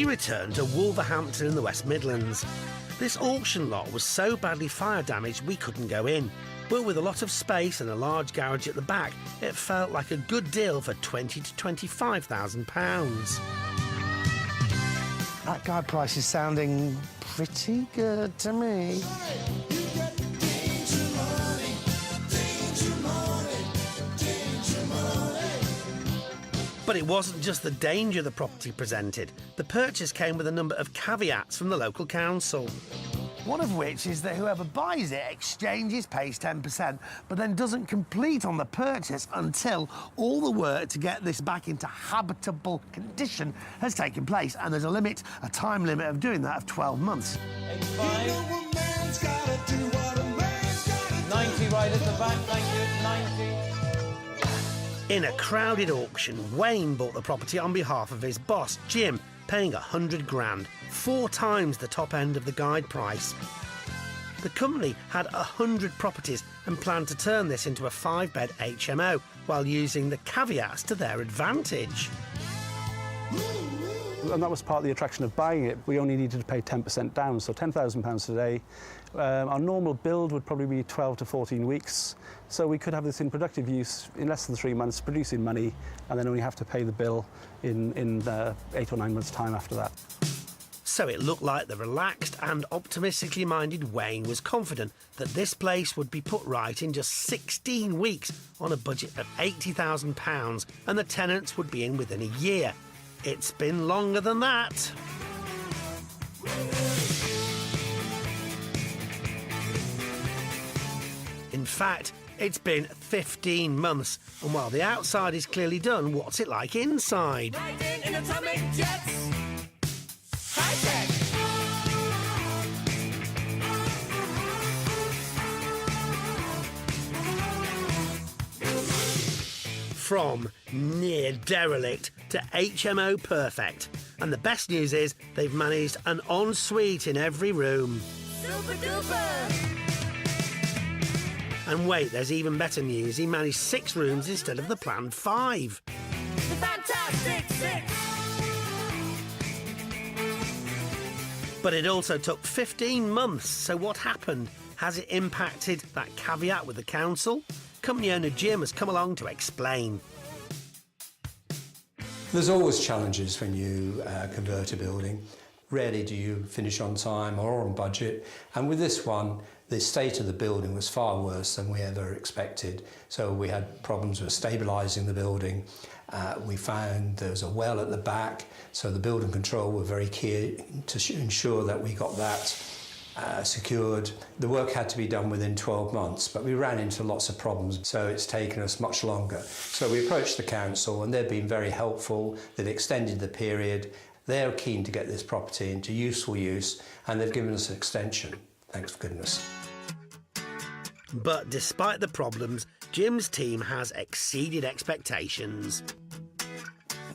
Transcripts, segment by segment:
We returned to Wolverhampton in the West Midlands. This auction lot was so badly fire damaged we couldn't go in, but with a lot of space and a large garage at the back, it felt like a good deal for £20,000 to £25,000. That guide price is sounding pretty good to me. But it wasn't just the danger the property presented. The purchase came with a number of caveats from the local council. One of which is that whoever buys it exchanges, pays 10%, but then doesn't complete on the purchase until all the work to get this back into habitable condition has taken place. And there's a time limit of doing that of 12 months. 90 right at the back, thank you, 90. In a crowded auction, Wayne bought the property on behalf of his boss, Jim, paying 100 grand, 4 times the top end of the guide price. The company had 100 properties and planned to turn this into a 5-bed HMO while using the caveats to their advantage. And that was part of the attraction of buying it. We only needed to pay 10% down, so £10,000 today. Our normal build would probably be 12 to 14 weeks, so we could have this in productive use in less than 3 months, producing money, and then only have to pay the bill in 8 or 9 months' time after that. So it looked like the relaxed and optimistically minded Wayne was confident that this place would be put right in just 16 weeks on a budget of £80,000, and the tenants would be in within a year. It's been longer than that. In fact, it's been 15 months, and while the outside is clearly done, what's it like inside? Riding in atomic jets. High-tech. From near derelict to HMO perfect. And the best news is they've managed an ensuite in every room. Super duper. And wait, there's even better news. He managed 6 rooms instead of the planned 5. The Fantastic Six. But it also took 15 months. So what happened? Has it impacted that caveat with the council? Company owner Jim has come along to explain. There's always challenges when you convert a building. Rarely do you finish on time or on budget. And with this one, the state of the building was far worse than we ever expected. So we had problems with stabilising the building. We found there was a well at the back, so the building control were very keen to ensure that we got that secured. The work had to be done within 12 months, but we ran into lots of problems, so it's taken us much longer. So we approached the council and they've been very helpful. They've extended the period. They're keen to get this property into useful use, and they've given us an extension. Thanks for goodness. But despite the problems, Jim's team has exceeded expectations.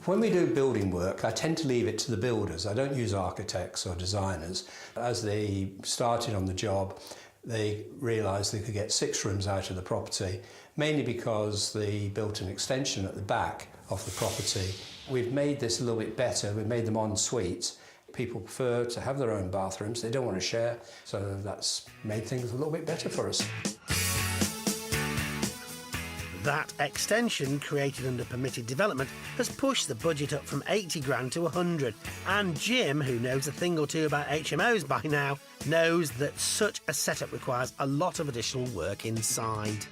When we do building work, I tend to leave it to the builders. I don't use architects or designers. As they started on the job, they realised they could get 6 rooms out of the property, mainly because they built an extension at the back of the property. We've made this a little bit better. We've made them en suites. People prefer to have their own bathrooms. They don't want to share, so that's made things a little bit better for us. That extension, created under permitted development, has pushed the budget up from 80 grand to 100. And Jim, who knows a thing or two about HMOs by now, knows that such a setup requires a lot of additional work inside.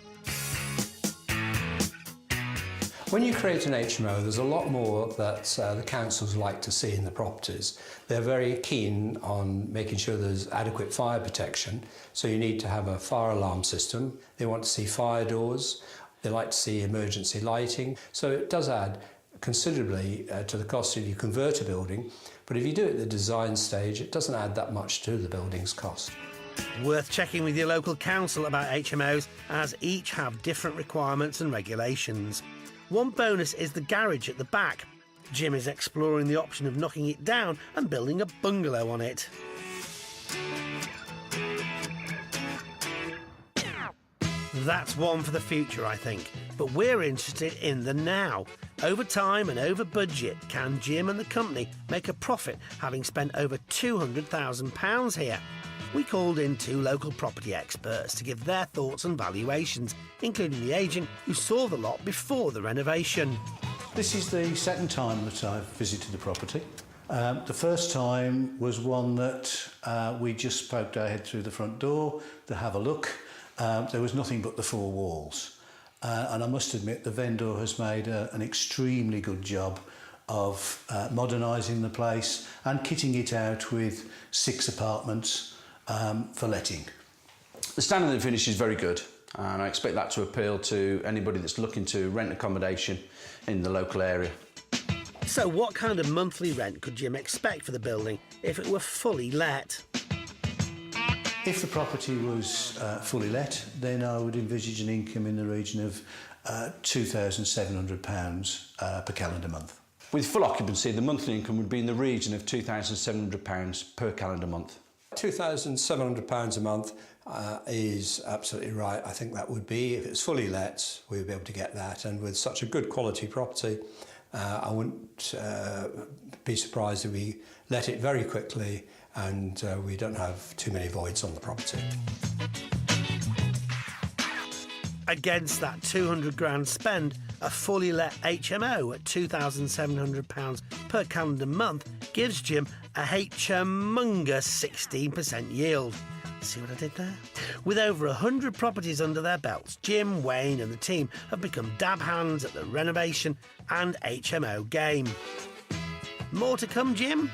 When you create an HMO, there's a lot more that the councils like to see in the properties. They're very keen on making sure there's adequate fire protection, so you need to have a fire alarm system. They want to see fire doors. They like to see emergency lighting. So it does add considerably to the cost if you convert a building, but if you do it at the design stage, it doesn't add that much to the building's cost. Worth checking with your local council about HMOs, as each have different requirements and regulations. One bonus is the garage at the back. Jim is exploring the option of knocking it down and building a bungalow on it. That's one for the future, I think. But we're interested in the now. Over time and over budget, can Jim and the company make a profit having spent over £200,000 here? We called in 2 local property experts to give their thoughts and valuations, including the agent who saw the lot before the renovation. This is the second time that I've visited the property. The first time was one that we just poked our head through the front door to have a look. There was nothing but the 4 walls. And I must admit the vendor has made an extremely good job of modernising the place and kitting it out with 6 apartments for letting. The standard of the finish is very good, and I expect that to appeal to anybody that's looking to rent accommodation in the local area. So what kind of monthly rent could Jim expect for the building if it were fully let? If the property was fully let, then I would envisage an income in the region of £2,700 per calendar month. With full occupancy, the monthly income would be in the region of £2,700 per calendar month. £2,700 a month is absolutely right. I think that would be, if it's fully let, we would be able to get that. And with such a good quality property, I wouldn't be surprised if we let it very quickly and we don't have too many voids on the property. Against that 200 grand spend, a fully let HMO at £2,700 per calendar month gives Jim a humongous 16% yield. See what I did there? With over 100 properties under their belts, Jim, Wayne and the team have become dab hands at the renovation and HMO game. More to come, Jim?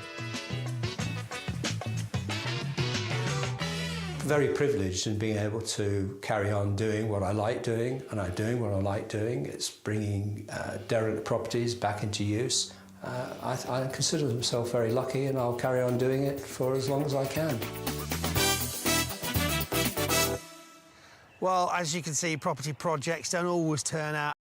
Very privileged in being able to carry on doing what I like doing, and I'm doing what I like doing. It's bringing derelict properties back into use. I consider myself very lucky, and I'll carry on doing it for as long as I can. Well, as you can see, property projects don't always turn out